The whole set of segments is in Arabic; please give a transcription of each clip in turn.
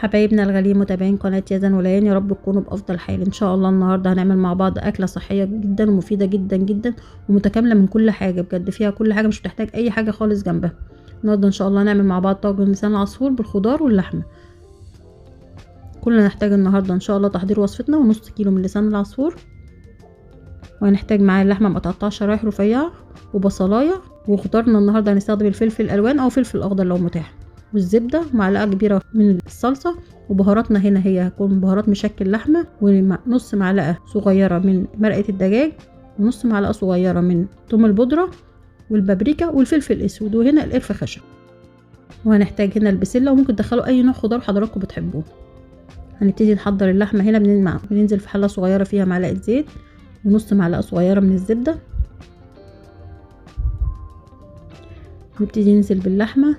حبايبنا الغاليين متابعين قناه يزن وليان، يا رب تكونوا بافضل حال ان شاء الله. النهارده هنعمل مع بعض اكله صحيه جدا ومفيده جدا جدا ومتكامله من كل حاجه، بجد فيها كل حاجه، مش بتحتاج اي حاجه خالص جنبها. النهارده ان شاء الله هنعمل مع بعض طاجن لسان العصفور بالخضار واللحمه. كل اللي هنحتاج النهارده ان شاء الله تحضير وصفتنا: ونص كيلو من لسان العصفور، وهنحتاج معاه اللحمه متقطعه شرايح رفيعه، وبصلايه، وخضارنا النهارده هنستخدم الفلفل الالوان او فلفل اخضر لو متاح، والزبده، معلقه كبيره من الصلصه. وبهاراتنا هنا هي هتكون بهارات مشكل لحمه، ونص معلقه صغيره من مرقه الدجاج، ونص معلقه صغيره من ثوم البودره والبابريكا والفلفل الاسود، وهنا القرفه خشب. وهنحتاج هنا البسله، وممكن تدخلوا اي نوع خضار حضراتكم بتحبوه. هنبتدي نحضر اللحمه. هنا بننزل في حله صغيره فيها معلقه زيت ونص معلقه صغيره من الزبده. نبتدي ننزل باللحمه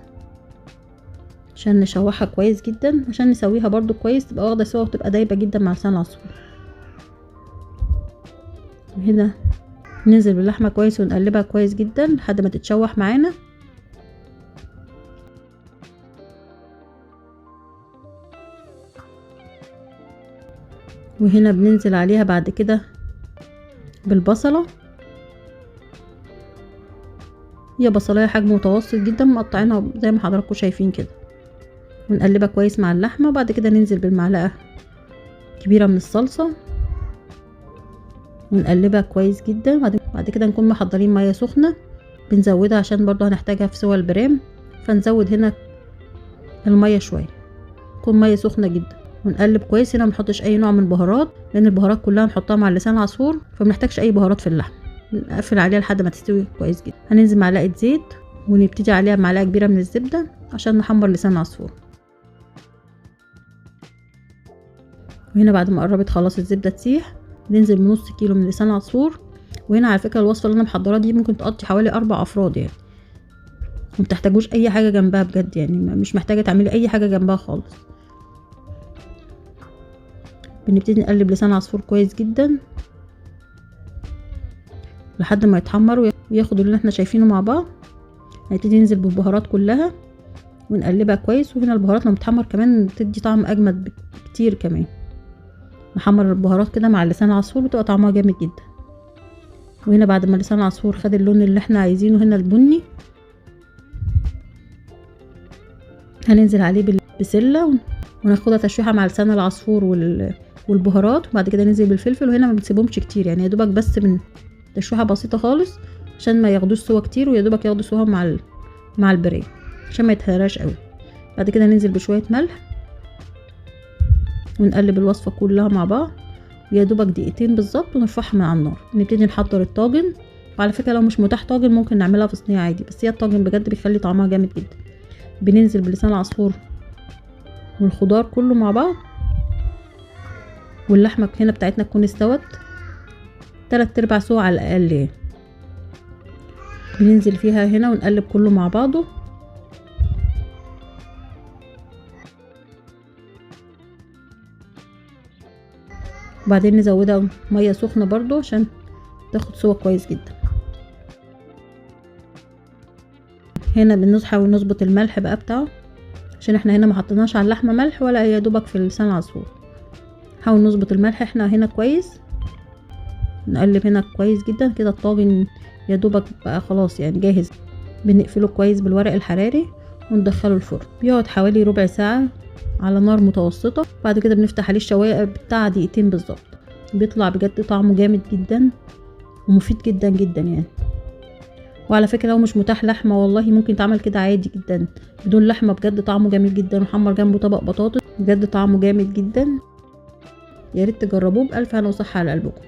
عشان نشوحها كويس جدا، عشان نسويها برضو كويس تبقى واخده سوا وتبقى دايبه جدا مع لسان العصفور. وهنا ننزل باللحمه كويس ونقلبها كويس جدا لحد ما تتشوح معانا. وهنا بننزل عليها بعد كده بالبصله، هي بصلايه حجم متوسط جدا مقطعينها زي ما حضراتكم شايفين كده، ونقلبها كويس مع اللحمه. وبعد كده ننزل بالمعلقه كبيره من الصلصه ونقلبها كويس جدا. بعد كده نكون محضرين ميه سخنه بنزودها عشان برضو هنحتاجها في سوى البرام، فنزود هنا الميه شويه، تكون ميه سخنه جدا، ونقلب كويس. هنا منحطش اي نوع من البهارات لان البهارات كلها نحطها مع لسان العصفور، فمنحتاجش اي بهارات في اللحم. نقفل عليها لحد ما تستوي كويس جدا. هننزل معلقه زيت ونبتدي عليها بمعلقه كبيره من الزبده عشان نحمر لسان العصفور. وهنا بعد ما قربت خلاص الزبده تسيح ننزل بنص كيلو من لسان العصفور. وهنا على فكره الوصفه اللي انا محضراها دي ممكن تقضي حوالي 4 افراد يعني، ومتحتاجوش اي حاجه جنبها بجد، يعني مش محتاجه تعملي اي حاجه جنبها خالص. بنبتدي نقلب لسان العصفور كويس جدا لحد ما يتحمر وياخد اللي احنا شايفينه مع بعض. هنبتدي ننزل بالبهارات كلها ونقلبها كويس. وهنا البهارات لما بتحمر كمان بتدي طعم اجمد بكتير كمان. نحمر البهارات كده مع لسان العصفور بتبقى طعمها جامد جدا. وهنا بعد ما لسان العصفور خد اللون اللي احنا عايزينه هنا البني، هننزل عليه بالبسله وناخدها تشويحه مع لسان العصفور والبهارات. وبعد كده ننزل بالفلفل، وهنا ما بنسيبهمش كتير يعني، يا دوبك بس من تشويحه بسيطه خالص عشان ما ياخدوش سوا كتير، ويا دوبك ياخدوا سوا مع البرايه عشان ما يتهراش قوي. بعد كده ننزل بشويه ملح ونقلب الوصفه كلها مع بعض يا دوبك دقيقتين بالظبط ونرفعها من على النار. نبتدي نحضر الطاجن. وعلى فكره لو مش متاح طاجن ممكن نعملها في صينيه عادي، بس هي الطاجن بجد بيخلي طعمها جامد جدا. بننزل بلسان العصفور والخضار كله مع بعض، واللحمه هنا بتاعتنا تكون استوت 3/4 سوا على الاقل يعني. بننزل فيها هنا ونقلب كله مع بعضه. وبعدين نزودها ميه سخنه برضو عشان تاخد سوا كويس جدا. هنا بنحاول نظبط الملح بقى بتاعه، عشان احنا هنا ما حطيناش على اللحمه ملح ولا يا دوبك في لسان العصفور. نحاول نظبط الملح احنا هنا كويس. نقلب هنا كويس جدا كده. الطاجن يا دوبك بقى خلاص يعني جاهز. بنقفله كويس بالورق الحراري وندخله الفرن. بيقعد حوالي ربع ساعه على نار متوسطه. بعد كده بنفتح عليه الشوايه بتاع دقيقتين بالظبط. بيطلع بجد طعمه جامد جدا ومفيد جدا جدا يعني. وعلى فكره لو مش متاح لحمه والله ممكن تعمل كده عادي جدا بدون لحمه، بجد طعمه جميل جدا. وحمر جنبه طبق بطاطس، بجد طعمه جامد جدا. يا ريت تجربوه. بألف هنا وصحه على قلبكم.